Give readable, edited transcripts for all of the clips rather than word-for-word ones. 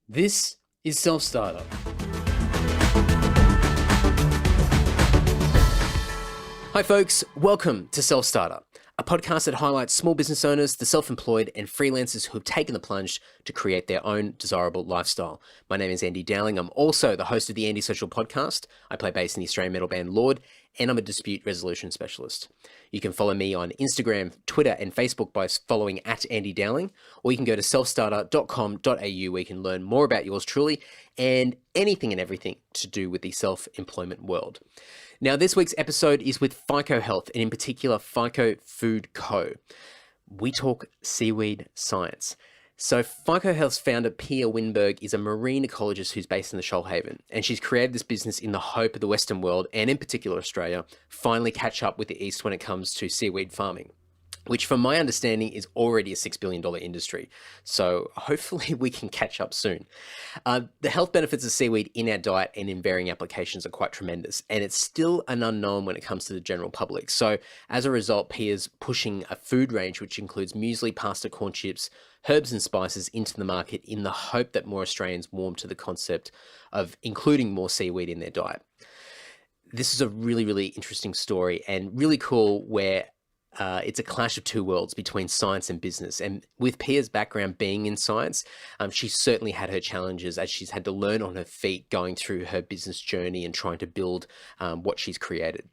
This is Self-Starter. Hi folks, welcome to Self-Starter, a podcast that highlights small business owners, the self-employed and freelancers who have taken the plunge to create their own desirable lifestyle. My name is Andy Dowling. I'm also the host of the Andy Social podcast. I play bass in the Australian metal band Lord, and I'm a dispute resolution specialist. You can follow me on Instagram, Twitter, and Facebook by following @Andy Dowling, or you can go to selfstarter.com.au where you can learn more about yours truly and anything and everything to do with the self-employment world. Now, this week's episode is with Phyco Health, and in particular, Phyco Food Co. We talk seaweed science. So Phyco Health's founder, Pia Winberg, is a marine ecologist who's based in the Shoalhaven, and she's created this business in the hope of the Western world, and in particular Australia, finally catch up with the East when it comes to seaweed farming, which from my understanding is already a $6 billion industry. So hopefully we can catch up soon. The health benefits of seaweed in our diet and in varying applications are quite tremendous, and it's still an unknown when it comes to the general public. So as a result, Pia's pushing a food range which includes muesli, pasta, corn chips, herbs and spices into the market in the hope that more Australians warm to the concept of including more seaweed in their diet. This is a really, really interesting story and really cool where it's a clash of two worlds between science and business. And with Pia's background being in science, she's certainly had her challenges as she's had to learn on her feet going through her business journey and trying to build what she's created.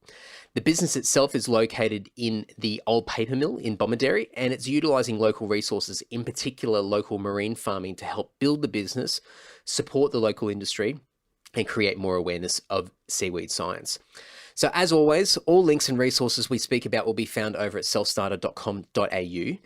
The business itself is located in the old paper mill in Bomaderry, and it's utilising local resources, in particular local marine farming, to help build the business, support the local industry, and create more awareness of seaweed science. So as always, all links and resources we speak about will be found over at selfstarter.com.au.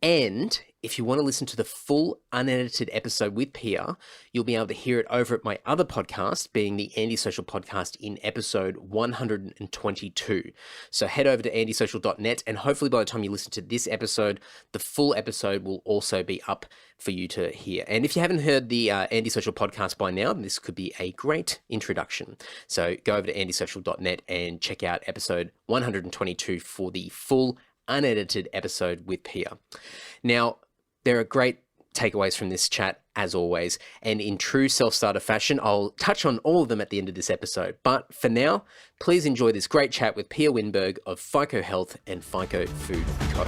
And if you want to listen to the full unedited episode with Pia, you'll be able to hear it over at my other podcast, being the Andy Social podcast in episode 122. So head over to andysocial.net, and hopefully by the time you listen to this episode, the full episode will also be up for you to hear. And if you haven't heard the Andy Social podcast by now, this could be a great introduction. So go over to andysocial.net and check out episode 122 for the full unedited episode with Pia. Now, there are great takeaways from this chat, as always, and in true self-starter fashion, I'll touch on all of them at the end of this episode. But for now, please enjoy this great chat with Pia Winberg of Phyco Health and Phyco Food Co.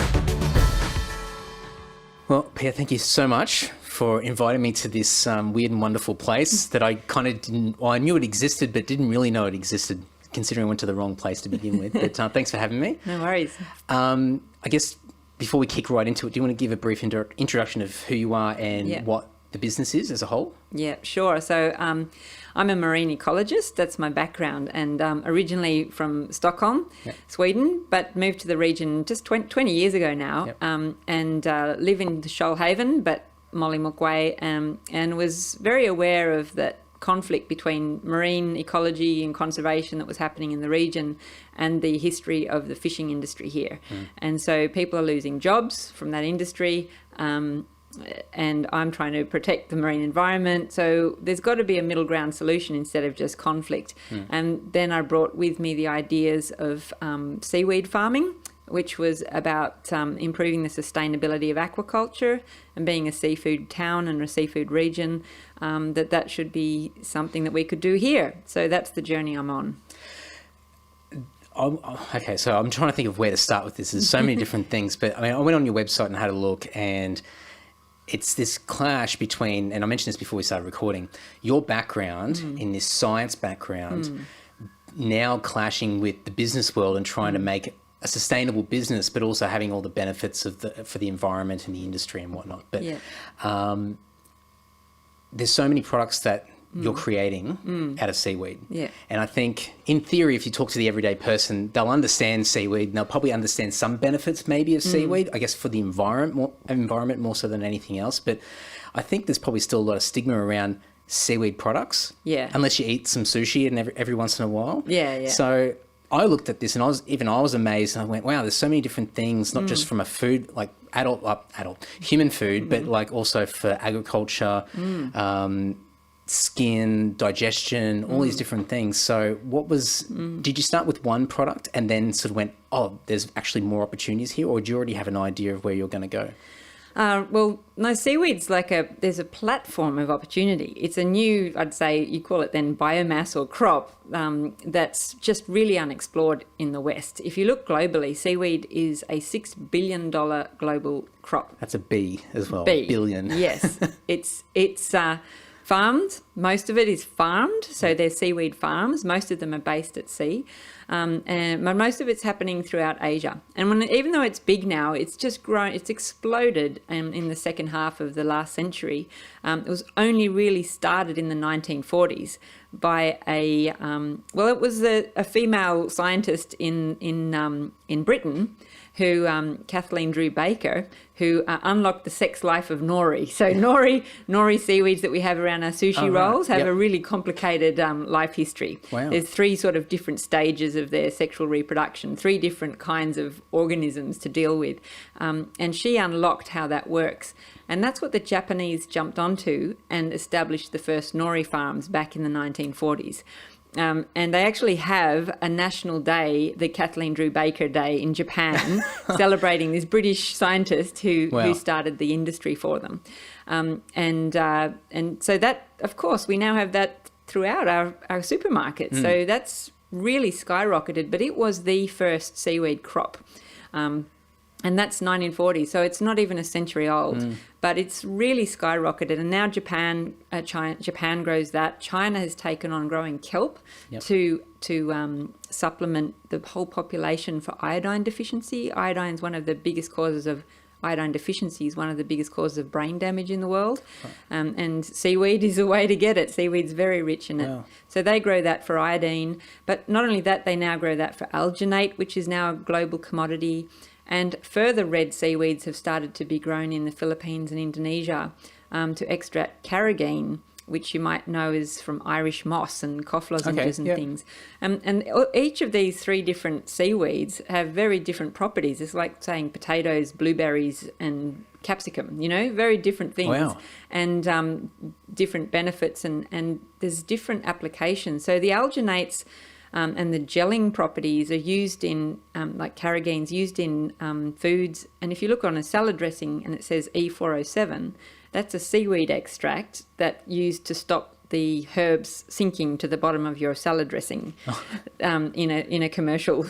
Well, Pia, thank you so much for inviting me to this weird and wonderful place that I kind of didn't, well, I knew it existed, but didn't really know it existed, considering I went to the wrong place to begin with. But thanks for having me. No worries. I guess before we kick right into it, do you want to give a brief introduction of who you are and what the business is as a whole? Yeah, sure. So I'm a marine ecologist. That's my background, and originally from Stockholm, Sweden, but moved to the region just 20 years ago now, and live in Shoalhaven, but Mollymook Way, and was very aware of that conflict between marine ecology and conservation that was happening in the region and the history of the fishing industry here. And so people are losing jobs from that industry, and I'm trying to protect the marine environment. So there's got to be a middle ground solution instead of just conflict. And then I brought with me the ideas of seaweed farming, which was about improving the sustainability of aquaculture, and being a seafood town and a seafood region, that should be something that we could do here. So that's the journey I'm on. Okay, so I'm trying to think of where to start with this. There's so many different things, but I mean, I went on your website and had a look, and it's this clash between, and I mentioned this before we started recording, your background in this science background now clashing with the business world and trying to make a sustainable business, but also having all the benefits of for the environment and the industry and whatnot. But there's so many products that you're creating out of seaweed. Yeah. And I think in theory, if you talk to the everyday person, they'll understand seaweed and they'll probably understand some benefits maybe of seaweed, I guess for the environment more so than anything else. But I think there's probably still a lot of stigma around seaweed products. Yeah. Unless you eat some sushi and every once in a while. Yeah, yeah. So I looked at this and I was amazed, and I went, wow, there's so many different things, not just from a food, like human food, but like also for agriculture, skin, digestion, all these different things. So did you start with one product and then sort of went, oh, there's actually more opportunities here, or do you already have an idea of where you're going to go? Well, no, seaweed's there's a platform of opportunity. It's a new, I'd say, you call it then biomass or crop, that's just really unexplored in the West. If you look globally, seaweed is a $6 billion global crop. That's a B as well. B. Billion. Yes. It's farmed. Most of it is farmed. So they're seaweed farms. Most of them are based at sea. But most of it's happening throughout Asia. And even though it's big now, it's just grown, it's exploded in the second half of the last century. It was only really started in the 1940s by it was a female scientist in Britain who, Kathleen Drew Baker, who unlocked the sex life of Nori. So Nori seaweeds that we have around our sushi rolls have a really complicated life history. Wow. There's 3 sort of different stages of their sexual reproduction, 3 different kinds of organisms to deal with. And she unlocked how that works. And that's what the Japanese jumped onto and established the first Nori farms back in the 1940s. And they actually have a national day, the Kathleen Drew Baker Day in Japan, celebrating this British scientist who started the industry for them. And so that, of course, we now have that throughout our supermarkets. So that's really skyrocketed, but it was the first seaweed crop. And that's 1940, so it's not even a century old, but it's really skyrocketed. And now Japan grows that. China has taken on growing kelp to supplement the whole population for iodine deficiency. Iodine is one of the biggest causes of iodine deficiency is one of the biggest causes of brain damage in the world. And seaweed is a way to get it. Seaweed's very rich in it. So they grow that for iodine. But not only that, they now grow that for alginate, which is now a global commodity. And further red seaweeds have started to be grown in the Philippines and Indonesia to extract carrageen, which you might know is from Irish moss and cough lozenges and things. And each of these 3 different seaweeds have very different properties. It's like saying potatoes, blueberries and capsicum, very different things. Wow. And different benefits and there's different applications. So the alginates and the gelling properties are used in, like carragene's used in foods. And if you look on a salad dressing and it says E407, that's a seaweed extract that's used to stop the herbs sinking to the bottom of your salad dressing in a commercial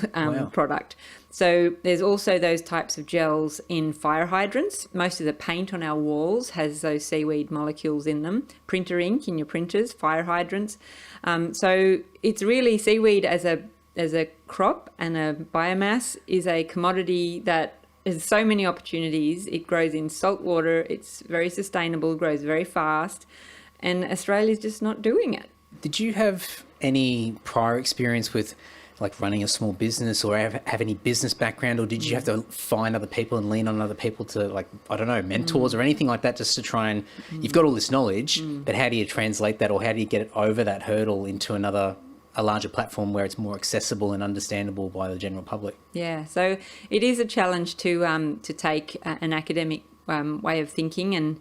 product. So there's also those types of gels in fire hydrants. Most of the paint on our walls has those seaweed molecules in them. Printer ink in your printers, fire hydrants. So it's really seaweed as a crop and a biomass is a commodity that has so many opportunities. It grows in salt water. It's very sustainable, grows very fast. And Australia's just not doing it. Did you have any prior experience with like running a small business or have any business background, or did you have to find other people and lean on other people to, like, I don't know, mentors or anything like that, just to try and, you've got all this knowledge, but how do you translate that, or how do you get it over that hurdle into a larger platform where it's more accessible and understandable by the general public? Yeah, so it is a challenge to take an academic way of thinking and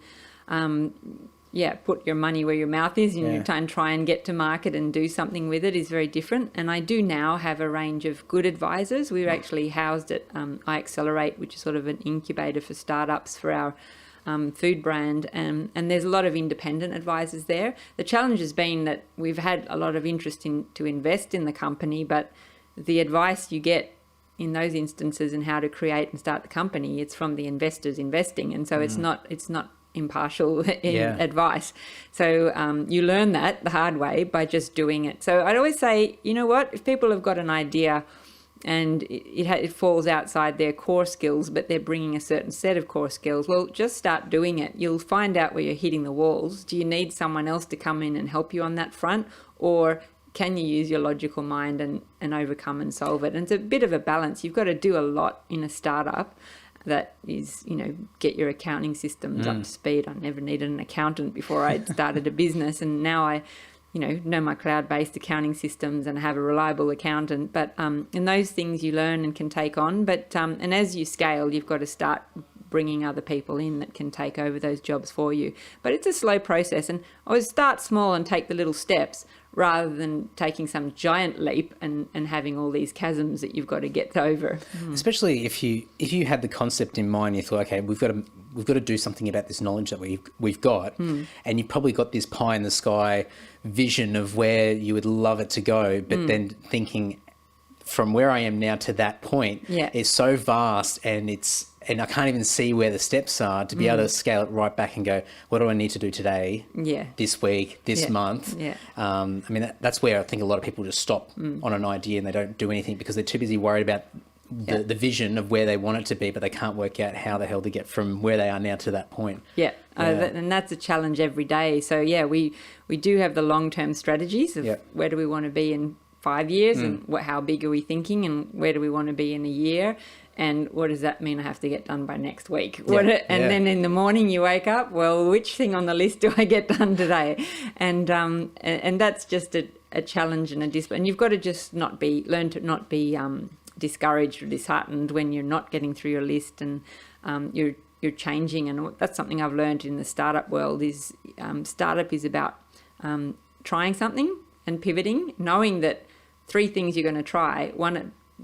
put your money where your mouth is, and try and get to market and do something with it is very different. And I do now have a range of good advisors. We're actually housed at iAccelerate, which is sort of an incubator for startups for our food brand. And there's a lot of independent advisors there. The challenge has been that we've had a lot of interest to invest in the company, but the advice you get in those instances and how to create and start the company, it's from the investors investing. And so it's not impartial advice. So you learn that the hard way by just doing it. So I'd always say, you know what, if people have got an idea and it falls outside their core skills, but they're bringing a certain set of core skills, well, just start doing it. You'll find out where you're hitting the walls. Do you need someone else to come in and help you on that front, or can you use your logical mind and overcome and solve it? And it's a bit of a balance. You've got to do a lot in a startup. That is, get your accounting systems up to speed. I never needed an accountant before I started a business, and now I, know my cloud-based accounting systems and have a reliable accountant. But in those things you learn and can take on. But and as you scale, you've got to start bringing other people in that can take over those jobs for you. But it's a slow process, and I always start small and take the little steps rather than taking some giant leap and having all these chasms that you've got to get over. Especially if you had the concept in mind, you thought, okay, we've got to do something about this knowledge that we've got, and you've probably got this pie in the sky vision of where you would love it to go, but then thinking, from where I am now to that point, is so vast, and I can't even see where the steps are to be able to scale it right back and go, what do I need to do today, this week, this month? I mean, that's where I think a lot of people just stop on an idea and they don't do anything because they're too busy worried about the vision of where they want it to be, but they can't work out how the hell to get from where they are now to that point. And that's a challenge every day. So, we do have the long-term strategies of where do we want to be in 5 years and how big are we thinking and where do we want to be in a year and what does that mean I have to get done by next week? Then in the morning you wake up, well, which thing on the list do I get done today? And that's just a challenge and a discipline. And you've got to just learn to not be discouraged or disheartened when you're not getting through your list and you're changing. And that's something I've learned in the startup world is startup is about trying something and pivoting, knowing that 3 things you're going to try,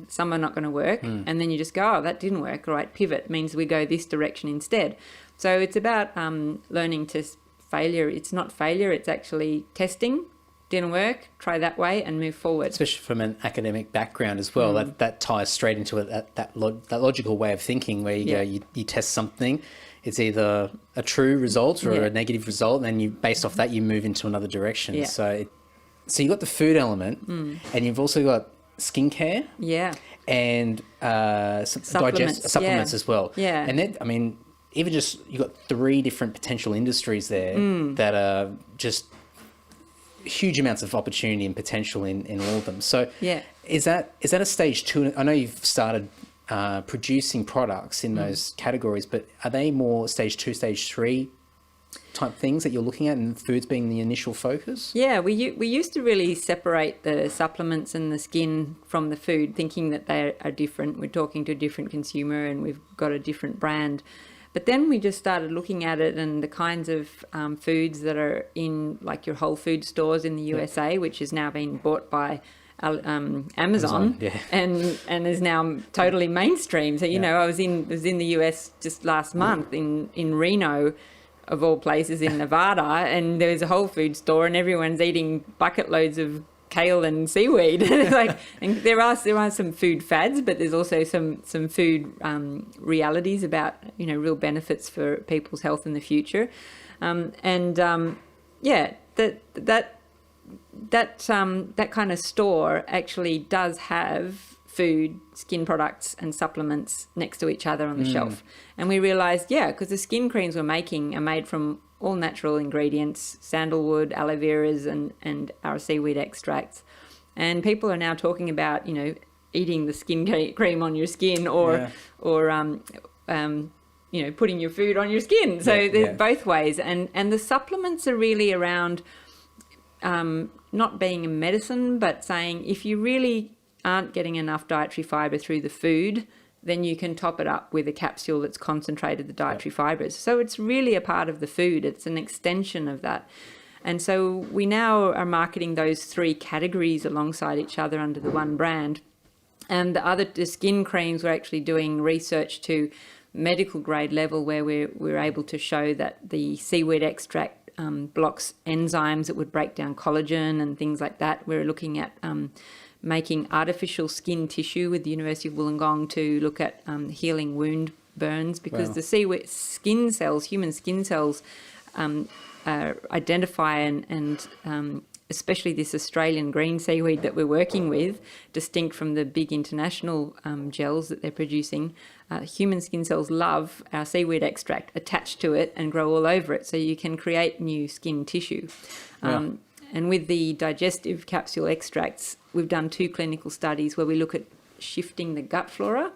some are not going to work, and then you just go, oh, that didn't work, all right, pivot means we go this direction instead. So it's about learning to failure. It's not failure, it's actually testing, didn't work, try that way and move forward. Especially from an academic background as well, that ties straight into it, that logical way of thinking where you go, you test something, it's either a true result or a negative result, and then you based off that you move into another direction. So you've got the food element and you've also got skincare and supplements as well. And then, I mean, even just you've got 3 different potential industries there that are just huge amounts of opportunity and potential in all of them. So is that a stage 2? I know you've started producing products in those categories, but are they more stage 2, stage 3 type things that you're looking at, and foods being the initial focus? We used to really separate the supplements and the skin from the food, thinking that they are different. We're talking to a different consumer and we've got a different brand. But then we just started looking at it and the kinds of foods that are in like your Whole Food stores in the USA, which is now being bought by Amazon. And is now totally mainstream. So, I was in the US just last month in Reno, of all places, in Nevada, and there's a Whole Food store and everyone's eating bucket loads of kale and seaweed. And there are some food fads, but there's also some food realities about real benefits for people's health in the future. That kind of store actually does have food, skin products and supplements next to each other on the shelf. And we realised, because the skin creams we're making are made from all natural ingredients, sandalwood, aloe veras and our seaweed extracts. And people are now talking about, eating the skin cream on your skin or putting your food on your skin. So there's both ways. And the supplements are really around not being a medicine, but saying if you really aren't getting enough dietary fibre through the food, then you can top it up with a capsule that's concentrated the dietary fibres. So it's really a part of the food. It's an extension of that. And so we now are marketing those 3 categories alongside each other under the one brand. And the skin creams, we're actually doing research to medical grade level where we're able to show that the seaweed extract blocks enzymes that would break down collagen and things like that. We're looking at making artificial skin tissue with the University of Wollongong to look at healing wound burns, because the seaweed skin cells, human skin cells, identify and especially this Australian green seaweed that we're working with, distinct from the big international gels that they're producing, human skin cells love our seaweed extract attached to it and grow all over it, so you can create new skin tissue. And with the digestive capsule extracts, we've done 2 clinical studies where we look at shifting the gut flora,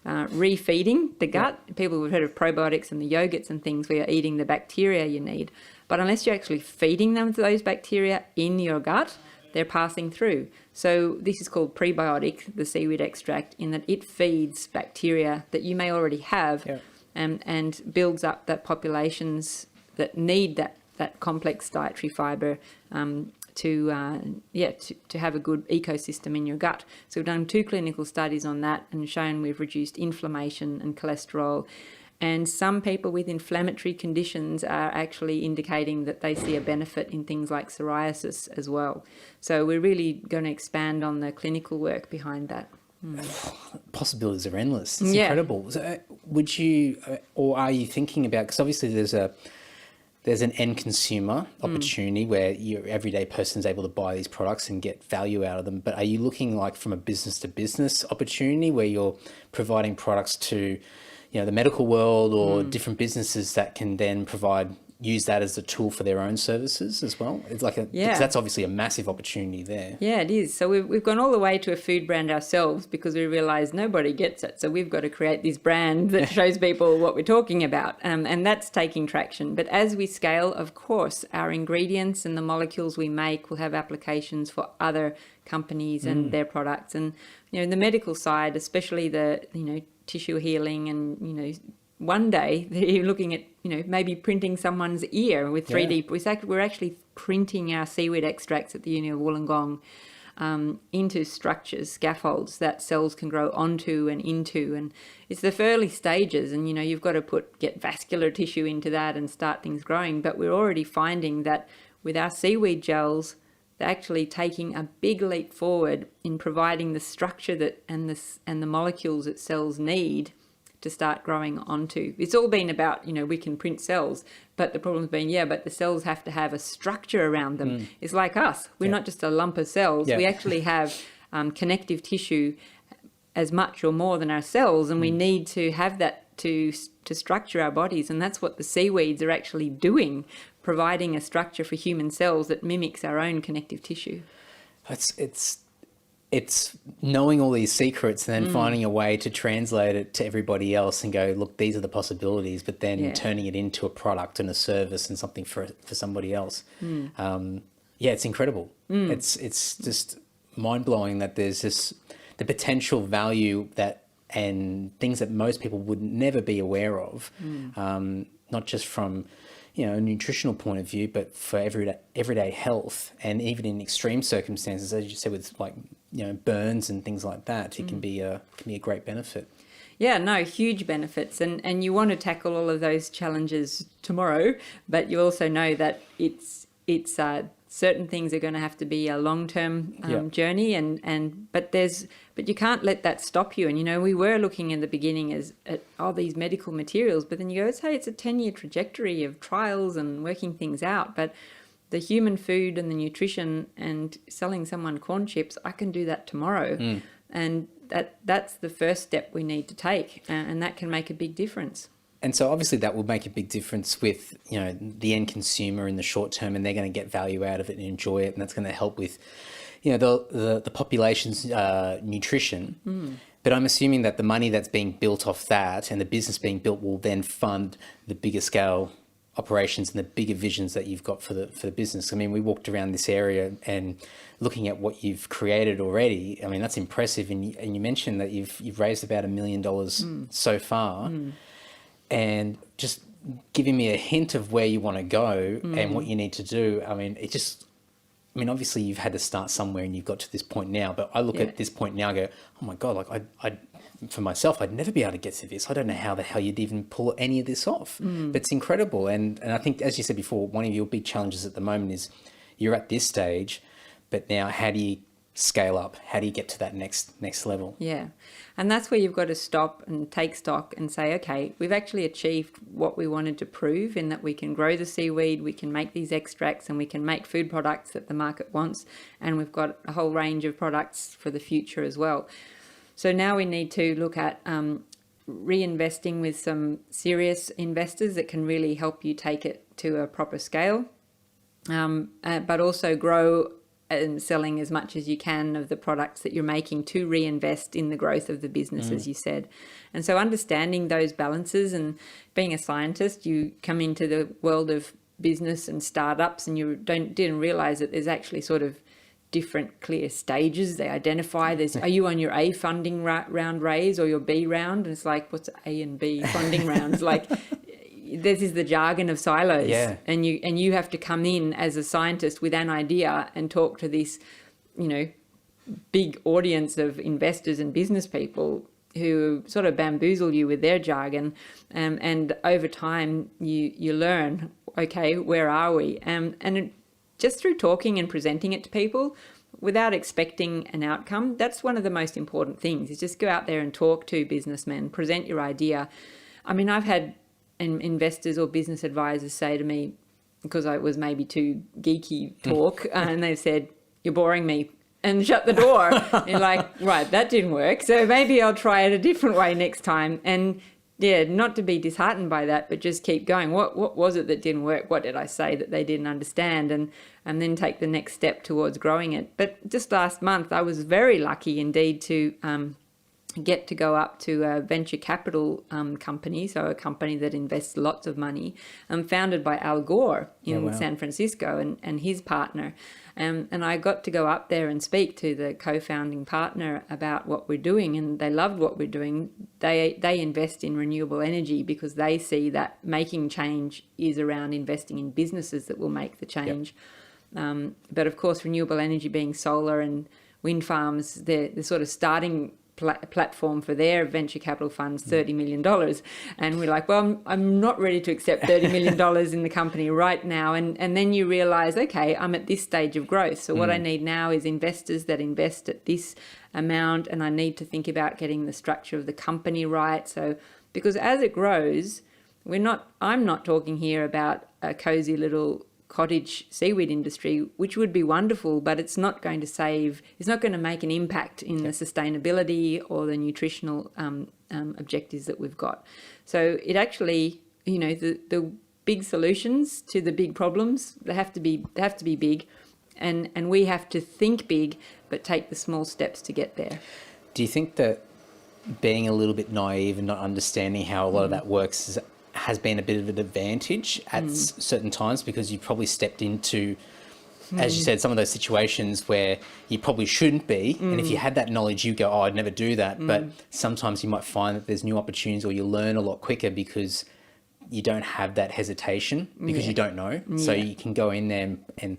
refeeding the gut. People have heard of probiotics and the yogurts and things where you're eating the bacteria you need. But unless you're actually feeding them those bacteria in your gut, they're passing through. So this is called Prebiotic, the seaweed extract, in that it feeds bacteria that you may already have and builds up that populations that need that complex dietary fibre to have a good ecosystem in your gut. So we've done 2 clinical studies on that and shown we've reduced inflammation and cholesterol. And some people with inflammatory conditions are actually indicating that they see a benefit in things like psoriasis as well. So we're really going to expand on the clinical work behind that. Possibilities are endless. It's incredible. So, would you, or are you thinking about, because obviously there's an end consumer opportunity where your everyday person is able to buy these products and get value out of them. But are you looking like from a business to business opportunity where you're providing products to, the medical world or different businesses that can then use that as a tool for their own services as well? It's like because that's obviously a massive opportunity there. Yeah, it is. So we've gone all the way to a food brand ourselves because we realise nobody gets it. So we've got to create this brand that shows people what we're talking about. And that's taking traction. But as we scale, of course, our ingredients and the molecules we make will have applications for other companies and their products. And, in the medical side, especially the, tissue healing and, one day you're looking at, maybe printing someone's ear with 3D. We're actually printing our seaweed extracts at the Uni of Wollongong into structures, scaffolds that cells can grow onto and into. And it's the early stages and, you've got to get vascular tissue into that and start things growing. But we're already finding that with our seaweed gels, they're actually taking a big leap forward in providing the structure and the molecules that cells need to start growing onto. It's all been about, we can print cells, but the problem's been, but the cells have to have a structure around them. It's like us. We're not just a lump of cells. We actually have connective tissue as much or more than our cells, and we need to have that to structure our bodies, and that's what the seaweeds are actually doing, providing a structure for human cells that mimics our own connective tissue. It's knowing all these secrets and then finding a way to translate it to everybody else and go, look, these are the possibilities, but then turning it into a product and a service and something for somebody else. It's incredible. It's just mind-blowing that there's the potential value and things that most people would never be aware of, not just from a nutritional point of view, but for everyday health, and even in extreme circumstances, as you said, with burns and things like that, it can be a great benefit. Yeah, no, huge benefits, and you want to tackle all of those challenges tomorrow, but you also know that it's certain things are going to have to be a long-term journey, but you can't let that stop you. And we were looking in the beginning at these medical materials, but then you go, it's a 10-year trajectory of trials and working things out. But the human food and the nutrition and selling someone corn chips, I can do that tomorrow, and that's the first step we need to take, and that can make a big difference. And so obviously that will make a big difference with, the end consumer in the short term, and they're going to get value out of it and enjoy it. And that's going to help with, the population's nutrition. But I'm assuming that the money that's being built off that and the business being built will then fund the bigger scale operations and the bigger visions that you've got for the business. I mean, we walked around this area and looking at what you've created already. I mean, that's impressive. And you mentioned that you've raised about $1 million so far. And just giving me a hint of where you want to go and what you need to do. I mean, obviously you've had to start somewhere and you've got to this point now, but I look at this point now and go, oh my God, like I for myself, I'd never be able to get to this. I don't know how the hell you'd even pull any of this off, but it's incredible. And I think, as you said before, one of your big challenges at the moment is you're at this stage, but now how do you scale up? How do you get to that next level? Yeah. And that's where you've got to stop and take stock and say, okay, we've actually achieved what we wanted to prove, in that we can grow the seaweed, we can make these extracts, and we can make food products that the market wants. And we've got a whole range of products for the future as well. So now we need to look at reinvesting with some serious investors that can really help you take it to a proper scale, but also grow and selling as much as you can of the products that you're making to reinvest in the growth of the business, as you said. And so understanding those balances, and being a scientist, you come into the world of business and startups and you didn't realize that there's actually sort of different clear stages. They identify are you on your A funding round raise or your B round? And it's like, what's A and B funding rounds? Like, this is the jargon of silos. Yeah. And you have to come in as a scientist with an idea and talk to this, big audience of investors and business people who sort of bamboozle you with their jargon. And over time, you learn, okay, where are we? And just through talking and presenting it to people without expecting an outcome, that's one of the most important things, is just go out there and talk to businessmen, present your idea. I mean, I've had investors or business advisors say to me, because I was maybe too geeky talk, and they've said, you're boring me, and shut the door. And you're like, right, that didn't work. So maybe I'll try it a different way next time. And yeah, not to be disheartened by that, but just keep going. What was it that didn't work? What did I say that they didn't understand? And then take the next step towards growing it. But just last month, I was very lucky indeed to get to go up to a venture capital company, so a company that invests lots of money, founded by Al Gore in San Francisco and his partner. And I got to go up there and speak to the co-founding partner about what we're doing, and they loved what we're doing. They invest in renewable energy because they see that making change is around investing in businesses that will make the change. Yep. But of course, renewable energy being solar and wind farms, they're sort of starting platform for their venture capital funds, $30 million. And we're like, well, I'm not ready to accept $30 million in the company right now. And then you realize, okay, I'm at this stage of growth. So what I need now is investors that invest at this amount. And I need to think about getting the structure of the company right. So, because as it grows, I'm not talking here about a cozy little cottage seaweed industry, which would be wonderful, but it's not going to make an impact in the sustainability or the nutritional objectives that we've got. So it actually, the big solutions to the big problems, they have to be big, and we have to think big, but take the small steps to get there. Do you think that being a little bit naive and not understanding how a lot of that works has been a bit of an advantage at certain times, because you've probably stepped into, as you said, some of those situations where you probably shouldn't be. And if you had that knowledge, you go, oh, I'd never do that. But sometimes you might find that there's new opportunities, or you learn a lot quicker because you don't have that hesitation, because you don't know. So you can go in there and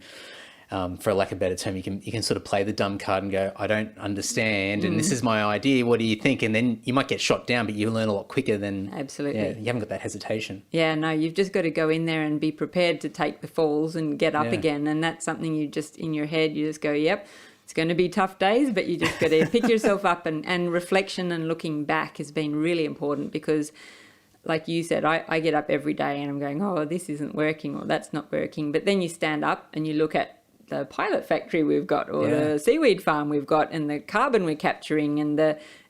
for lack of a better term, you can sort of play the dumb card and go, I don't understand, and this is my idea, what do you think? And then you might get shot down, but you learn a lot quicker than... Absolutely. Yeah, you haven't got that hesitation. Yeah, no, you've just got to go in there and be prepared to take the falls and get up again. And that's something you just, in your head, you just go, yep, it's going to be tough days, but you just got to pick yourself up, and reflection and looking back has been really important, because like you said, I get up every day and I'm going, oh, this isn't working, or that's not working. But then you stand up and you look at the pilot factory we've got, or the seaweed farm we've got, and the carbon we're capturing, and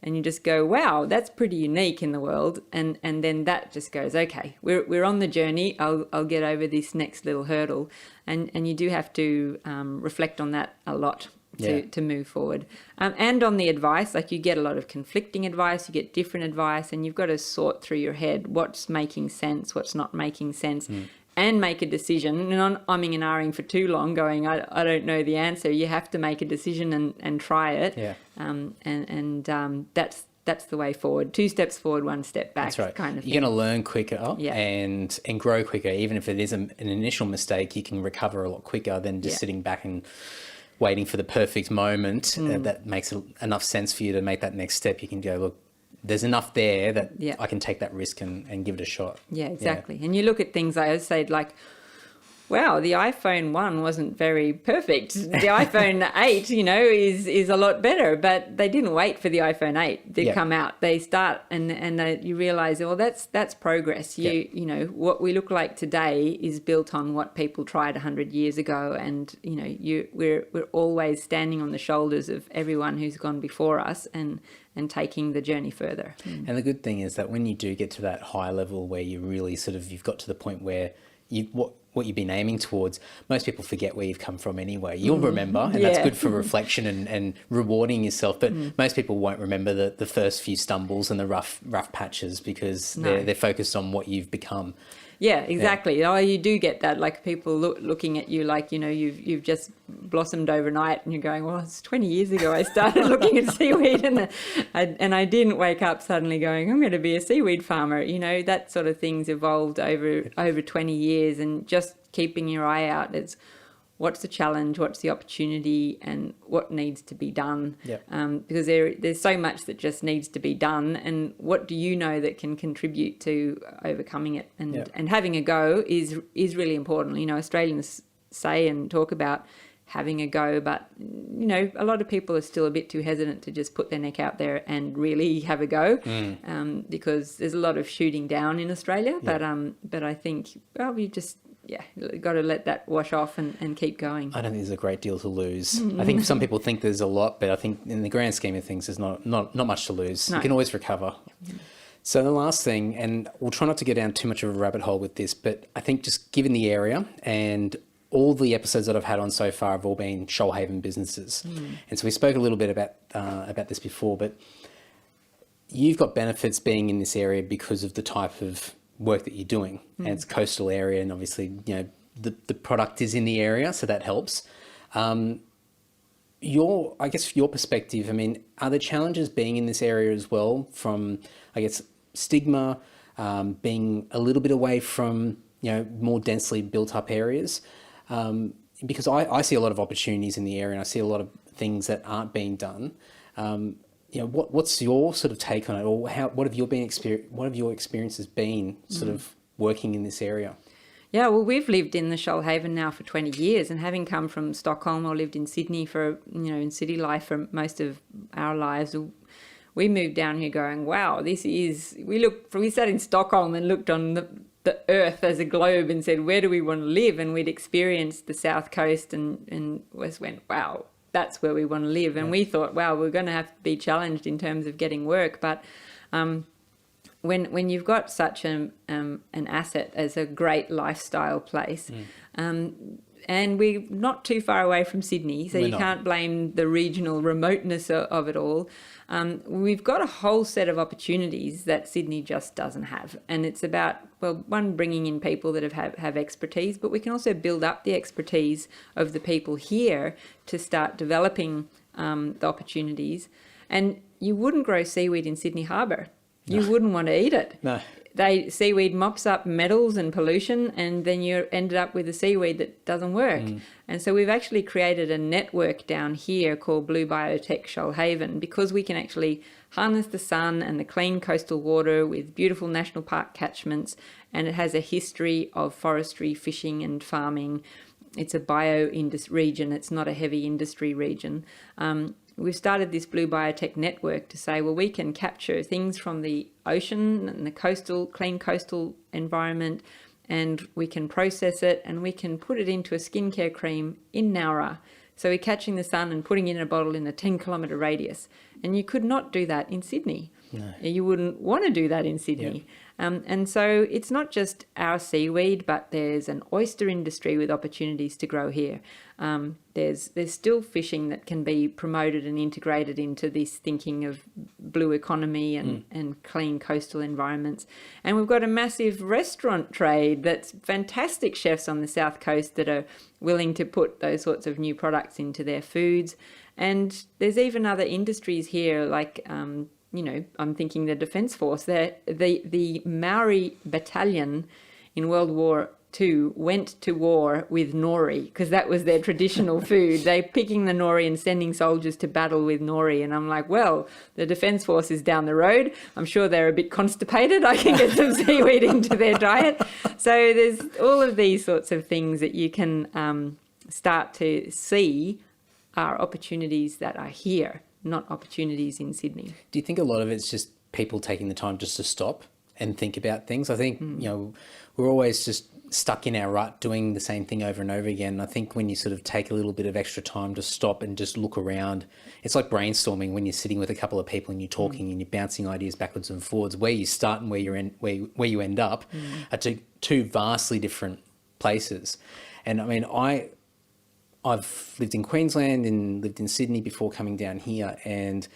you just go, wow, that's pretty unique in the world. And then that just goes, okay, we're on the journey. I'll get over this next little hurdle. And you do have to reflect on that a lot to move forward. And on the advice, like, you get a lot of conflicting advice, you get different advice, and you've got to sort through your head what's making sense, what's not making sense. And make a decision, and not umming and ahhing for too long, going, I don't know the answer. You have to make a decision and try it. Yeah. That's the way forward. 2 steps forward, 1 step back. That's right. Kind of thing. You're going to learn quicker and grow quicker. Even if it is an initial mistake, you can recover a lot quicker than just sitting back and waiting for the perfect moment that makes enough sense for you to make that next step. You can go, look, there's enough there that I can take that risk and give it a shot. Yeah, exactly. And you look at things, I say, like, wow, the iPhone 1 wasn't very perfect. The iPhone 8, is a lot better, but they didn't wait for the iPhone 8 to come out. They start and you realize, well, that's progress. What we look like today is built on what people tried 100 years ago, and we're always standing on the shoulders of everyone who's gone before us and taking the journey further. And the good thing is that when you do get to that high level where you really you've got to the point where what you've been aiming towards, most people forget where you've come from anyway. You'll remember, and that's good for reflection and rewarding yourself, but most people won't remember the first few stumbles and the rough patches, because they're focused on what you've become. Yeah, exactly. Oh, you do get that, like people looking at you like, you've just blossomed overnight, and you're going, well, it's 20 years ago I started looking at seaweed, and I didn't wake up suddenly going, I'm going to be a seaweed farmer. That sort of thing's evolved over 20 years, and just keeping your eye out. It's what's the challenge, what's the opportunity, and what needs to be done. Because there's so much that just needs to be done, and what do you know that can contribute to overcoming it? And having a go is really important. Australians say and talk about having a go, but a lot of people are still a bit too hesitant to just put their neck out there and really have a go, because there's a lot of shooting down in Australia. But I think, well, we just got to let that wash off and keep going. I don't think there's a great deal to lose. I think some people think there's a lot, but I think in the grand scheme of things, there's not much to lose. No. You can always recover. So the last thing, and we'll try not to go down too much of a rabbit hole with this, but I think just given the area, and all the episodes that I've had on so far have all been Shoalhaven businesses. And so we spoke a little bit about this before, but you've got benefits being in this area because of the type of work that you're doing, and it's a coastal area, and obviously the product is in the area, so that helps. Your perspective, I mean, are there challenges being in this area as well, from stigma, being a little bit away from more densely built up areas, because I see a lot of opportunities in the area, and I see a lot of things that aren't being done. What's your sort of take on it, or what have your experiences been sort of working in this area? Yeah, well, we've lived in the Shoalhaven now for 20 years, and having come from Stockholm or lived in Sydney for, in city life for most of our lives, we moved down here going, wow, we sat in Stockholm and looked on the earth as a globe and said, where do we want to live? And we'd experienced the South Coast and just went, wow, that's where we want to live. And we thought, wow, we're going to have to be challenged in terms of getting work. But when you've got such an asset as a great lifestyle place, and we're not too far away from Sydney, so can't blame the regional remoteness of it all. We've got a whole set of opportunities that Sydney just doesn't have. And it's about, well, one, bringing in people that have expertise, but we can also build up the expertise of the people here to start developing the opportunities. And you wouldn't grow seaweed in Sydney Harbour. You wouldn't want to eat it. No. Seaweed mops up metals and pollution, and then you ended up with a seaweed that doesn't work. And so we've actually created a network down here called Prebiotic Shoalhaven, because we can actually harness the sun and the clean coastal water with beautiful national park catchments, and it has a history of forestry, fishing and farming. It's a bio-industry region. It's not a heavy industry region. We've started this Blue Biotech network to say, well, we can capture things from the ocean and the clean coastal environment, and we can process it, and we can put it into a skincare cream in Nowra. So we're catching the sun and putting it in a bottle in a 10-kilometre radius. And you could not do that in Sydney. No. You wouldn't want to do that in Sydney. Yep. And so it's not just our seaweed, but there's an oyster industry with opportunities to grow here. There's still fishing that can be promoted and integrated into this thinking of blue economy and clean coastal environments. And we've got a massive restaurant trade that's fantastic chefs on the South Coast that are willing to put those sorts of new products into their foods. And there's even other industries here like I'm thinking the Defence Force. The Maori battalion in World War II went to war with nori because that was their traditional food. They're picking the nori and sending soldiers to battle with nori. And I'm like, well, the Defence Force is down the road. I'm sure they're a bit constipated. I can get some seaweed into their diet. So there's all of these sorts of things that you can start to see are opportunities that are here, not opportunities in Sydney. Do you think a lot of it's just people taking the time just to stop and think about things? I think, we're always just stuck in our rut doing the same thing over and over again. I think when you sort of take a little bit of extra time to stop and just look around, it's like brainstorming when you're sitting with a couple of people and you're talking and you're bouncing ideas backwards and forwards. Where you start and where you end up are two vastly different places. And I mean, I've lived in Queensland and lived in Sydney before coming down here, and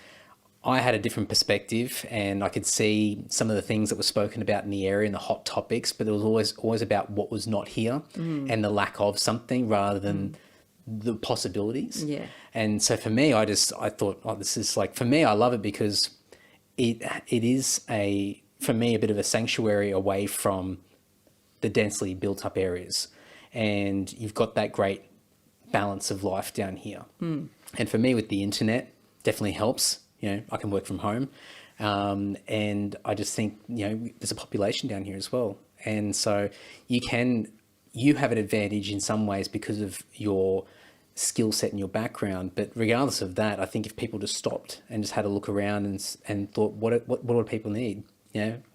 I had a different perspective, and I could see some of the things that were spoken about in the area and the hot topics, but it was always about what was not here and the lack of something rather than the possibilities. Yeah. And so for me, I thought, oh, this is like, for me, I love it because it is for me, a bit of a sanctuary away from the densely built up areas. And you've got that great balance of life down here. And for me, with the internet, definitely helps. I can work from home. And I just think, there's a population down here as well. And so you have an advantage in some ways because of your skill set and your background. But regardless of that, I think if people just stopped and just had a look around and thought, what do people need?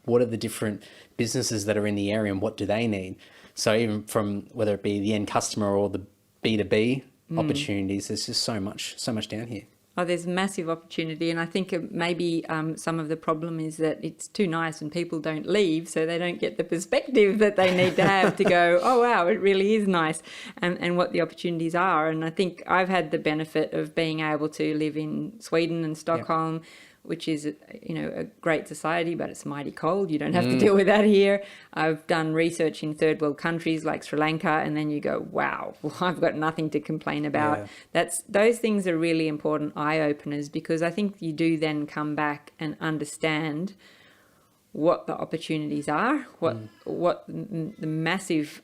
What are the different businesses that are in the area and what do they need? So even from whether it be the end customer or the B2B opportunities, there's just so much down here. Oh, there's massive opportunity, and I think maybe some of the problem is that it's too nice and people don't leave, so they don't get the perspective that they need to have to go, oh, wow, it really is nice, and what the opportunities are. And I think I've had the benefit of being able to live in Sweden and Stockholm, which is, a great society, but it's mighty cold. You don't have to deal with that here. I've done research in third world countries like Sri Lanka, and then you go, wow, well, I've got nothing to complain about. Yeah. Those things are really important eye openers, because I think you do then come back and understand what the opportunities are, what the massive,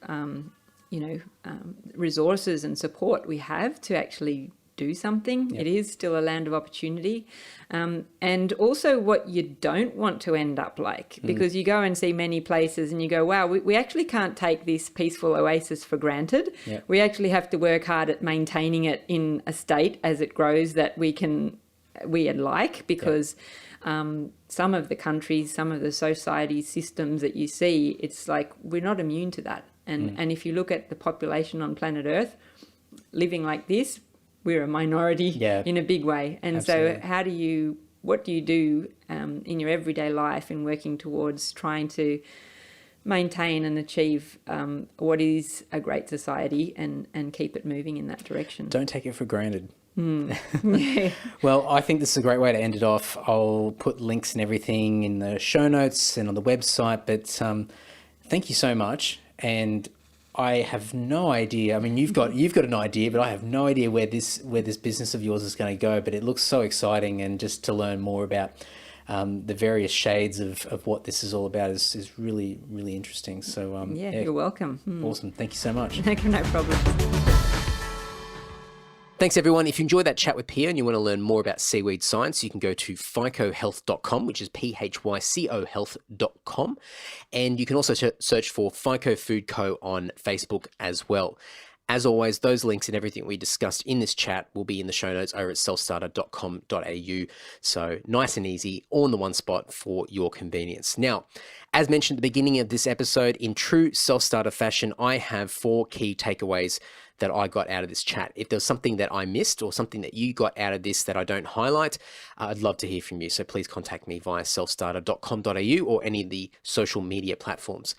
resources and support we have to actually do something. It is still a land of opportunity, and also what you don't want to end up like, because you go and see many places and you go, wow, we actually can't take this peaceful oasis for granted. We actually have to work hard at maintaining it in a state as it grows that we'd like, because some of the countries, some of the society systems that you see, it's like we're not immune to that. And if you look at the population on planet Earth living like this, we're a minority in a big way. And Absolutely. So what do you do in your everyday life in working towards trying to maintain and achieve what is a great society and keep it moving in that direction? Don't take it for granted. Well, I think this is a great way to end it off. I'll put links and everything in the show notes and on the website, but thank you so much. And I have no idea. I mean, you've got an idea, but I have no idea where this business of yours is going to go. But it looks so exciting, and just to learn more about the various shades of what this is all about is really, really interesting. So you're welcome. Awesome. Thank you so much. No problem. Thanks, everyone. If you enjoyed that chat with Pia and you want to learn more about seaweed science, you can go to phycohealth.com, which is PHYCO health.com. And you can also search for Phyco Food Co. on Facebook as well. As always, those links and everything we discussed in this chat will be in the show notes over at selfstarter.com.au. So nice and easy, all in the one spot for your convenience. Now, as mentioned at the beginning of this episode, in true self-starter fashion, I have 4 key takeaways that I got out of this chat. If there's something that I missed or something that you got out of this that I don't highlight, I'd love to hear from you. So please contact me via selfstarter.com.au or any of the social media platforms.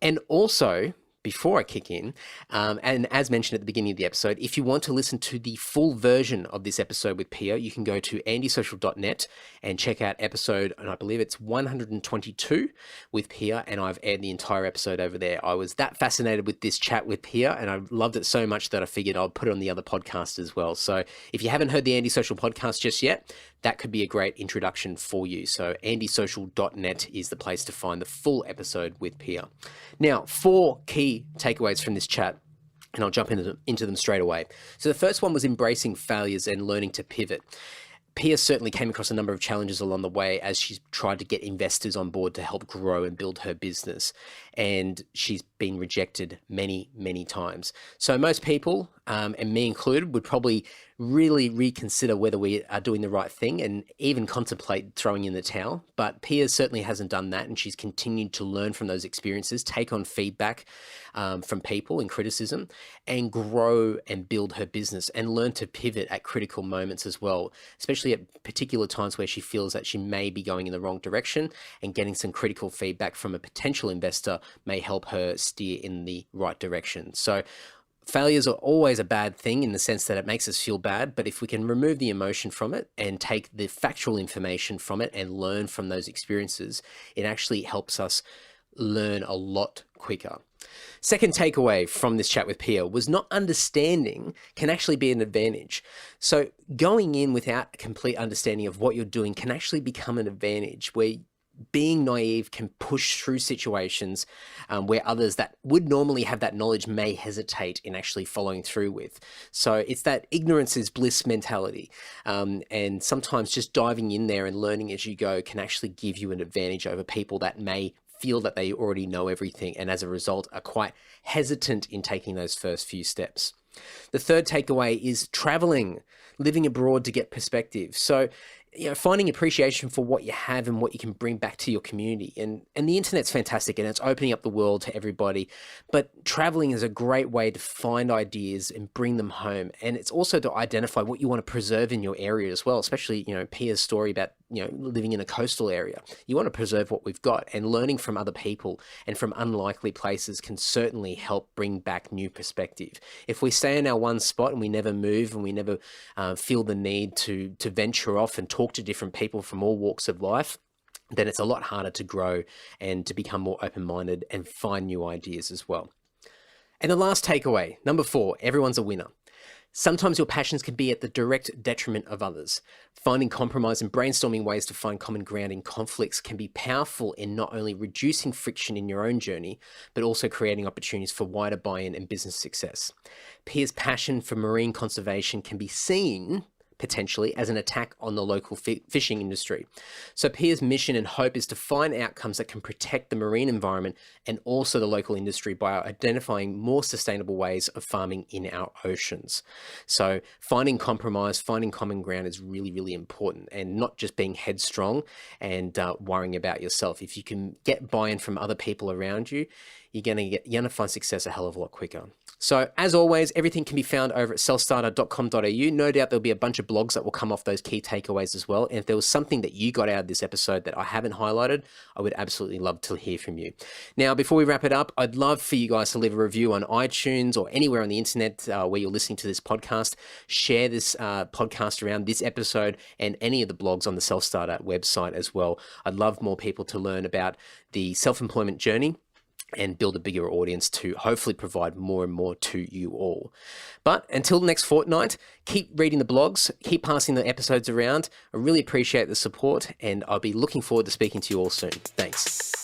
And also, before I kick in, and as mentioned at the beginning of the episode, if you want to listen to the full version of this episode with Pia, you can go to andysocial.net and check out episode, and I believe it's 122 with Pia, and I've aired the entire episode over there. I was that fascinated with this chat with Pia, and I loved it so much that I figured I'll put it on the other podcast as well. So if you haven't heard the Andy Social podcast just yet, that could be a great introduction for you. So andysocial.net is the place to find the full episode with Pia. Now, 4 key takeaways from this chat, and I'll jump into them straight away. So the first one was embracing failures and learning to pivot. Pia certainly came across a number of challenges along the way as she's tried to get investors on board to help grow and build her business. And she's been rejected many, many times. So most people, and me included, would probably really reconsider whether we are doing the right thing and even contemplate throwing in the towel. But Pia certainly hasn't done that, and she's continued to learn from those experiences, take on feedback from people and criticism, and grow and build her business and learn to pivot at critical moments as well, especially at particular times where she feels that she may be going in the wrong direction, and getting some critical feedback from a potential investor may help her steer in the right direction. So Failures are always a bad thing in the sense that it makes us feel bad, but if we can remove the emotion from it and take the factual information from it and learn from those experiences, it actually helps us learn a lot quicker. Second takeaway from this chat with Pia was not understanding can actually be an advantage. So going in without a complete understanding of what you're doing can actually become an advantage, where being naive can push through situations where others that would normally have that knowledge may hesitate in actually following through with. So it's that ignorance is bliss mentality. And sometimes just diving in there and learning as you go can actually give you an advantage over people that may feel that they already know everything and as a result are quite hesitant in taking those first few steps. The third takeaway is traveling, living abroad to get perspective. So, finding appreciation for what you have and what you can bring back to your community. And the internet's fantastic and it's opening up the world to everybody. But traveling is a great way to find ideas and bring them home. And it's also to identify what you want to preserve in your area as well, especially, Pia's story about, living in a coastal area. You want to preserve what we've got, and learning from other people and from unlikely places can certainly help bring back new perspective. If we stay in our one spot and we never move and we never feel the need to venture off and talk to different people from all walks of life, then it's a lot harder to grow and to become more open-minded and find new ideas as well. And the last takeaway, number 4, everyone's a winner. Sometimes your passions can be at the direct detriment of others. Finding compromise and brainstorming ways to find common ground in conflicts can be powerful in not only reducing friction in your own journey, but also creating opportunities for wider buy-in and business success. Pia's passion for marine conservation can be seen potentially as an attack on the local fishing industry. So Pia's mission and hope is to find outcomes that can protect the marine environment and also the local industry by identifying more sustainable ways of farming in our oceans. So finding compromise, finding common ground is really, really important, and not just being headstrong and worrying about yourself. If you can get buy-in from other people around you, you're gonna find success a hell of a lot quicker. So as always, everything can be found over at selfstarter.com.au. No doubt there'll be a bunch of blogs that will come off those key takeaways as well. And if there was something that you got out of this episode that I haven't highlighted, I would absolutely love to hear from you. Now, before we wrap it up, I'd love for you guys to leave a review on iTunes or anywhere on the internet where you're listening to this podcast. Share this podcast around this episode and any of the blogs on the Self Starter website as well. I'd love more people to learn about the self-employment journey and build a bigger audience to hopefully provide more and more to you all. But until next fortnight, keep reading the blogs, keep passing the episodes around. I really appreciate the support, and I'll be looking forward to speaking to you all soon. Thanks.